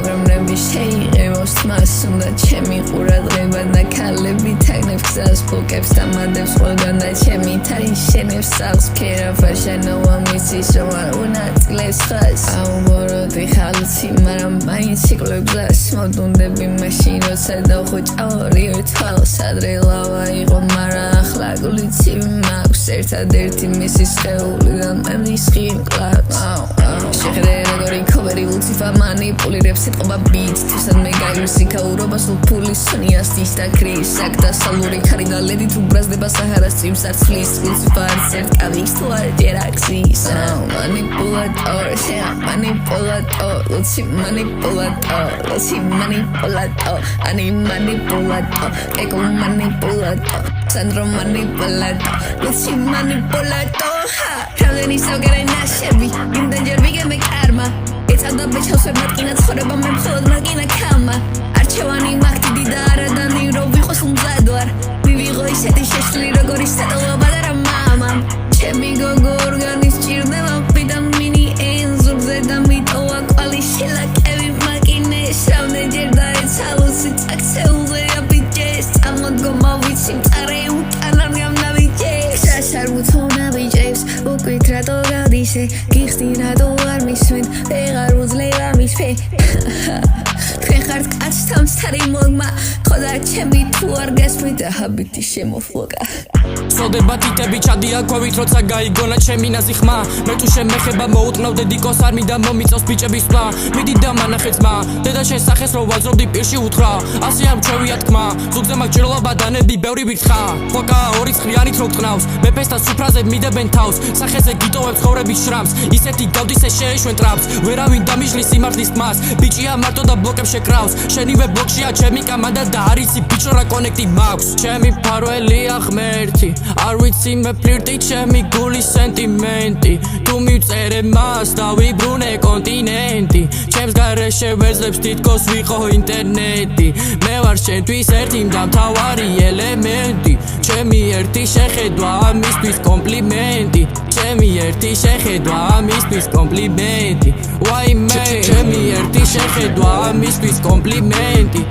მაგრამ შეიღებოს მას უნდა ჩემი ყურადღება და ქალები თაგნებს გზას ფულკებს და მადებს ყველგან და ჩემი თაიშენებს სახლს ქერაფაშენოა მისის რომ არ უნაწილებს ხას აუმოროდი ხალხი მაგრამ მაინც ციკლებს მოდუნდები მაშინ როცა დავხვეჭავ თვალს ადრე ლავა იყო მაგრამ ახლა გულიცივი მაქვს ერთადერთი მისის სხეულიდან მე მისხი მკლავს შეხედე როგორი ქოვერი ლუციფა მანიპულირებს სიტყვა ბიტ თვისად მე გაივლისი ქაურობას უფულის სონიასტის და კრის აქტასალური ხარი და ლედი თუ ბრაზდება საჰარას წიმს არც ფლის ლუციფა არც ერთ კავიქს თუ არ ჯერაქსის მანიპულატორ მანიპულატორ ლუცი მანიპულატორ ani manipulator ego manipulator Sandro manipulator Lucy manipulator Pravdeni savgere nashevi Imdanjer vigem ek arma Etada bechos ver matkina tchoreba me mkholod matkina kama Archevani makti didara dani ro viqos umzadwar Vivigo iseti sheshli rogori sadalo badara mamam Chemi gogo organis chirdema vitamini enzur zeda mitoa kvali shila kevi makine Shavne jerda Salusi takseuze apijes amagoma vitsim tare utanam navijes Shasharmutona vijes ukwitra to gadise Gixtina to armisven Egar uzleva mispe Twinhart kachtam stari mogma Khoda chemi tu argesmi da habiti shemofloga სოდება თითები ჩადია ქვევით როცა გაიგონა ჩემი ნაზიხმა მე თუ შემეხება მოუტყნავ დედიკოს არ მინდა მომიწევს ბიჭების პლა მიდი და მანახე ძმა დედა შესახეს რო ვაძრობდი პირში უთხრა ასე არ მჩვევია თქმა ზუგზე მაგჭირლობა ბადანები ბევრი ვირთხა ფოკა ორი ცხრიანით რო გტყნავს მეფესთან სუფრაზე მიდებენ თავს სახეზე გიტოვებ ცხოვრების შრამს ისეთი გავდის ეს შეეშვენ ტრაპს ვერავინ დამიშლის სიმართლის თმას ბიჭია მარტო და ბლოკებს შეკრავს შენივე ბლოკშია ჩემი კამადა და არიცი ბიჭო რა კონექტი მაქვს ჩემი ფარველია ღმერთი არ ვიცი მე ფლირტი ჩემი გულის სენტიმენტი თუ მივწერე მას და ვიბრუნე კონტინენტი ჩემს გარეშე ვეძლებს თითქოს ვიყო ინტერნეტი მე ვარ შენთვის ერთი მთავარი ელემენტი ჩემი ერთი შეხედვა ამისთვის კომპლიმენტი ჩემი ერთი შეხედვა ამისთვის კომპლიმენტი ვაიმე ჩემი ერთი შეხედვა ამისთვის კომპლიმენტი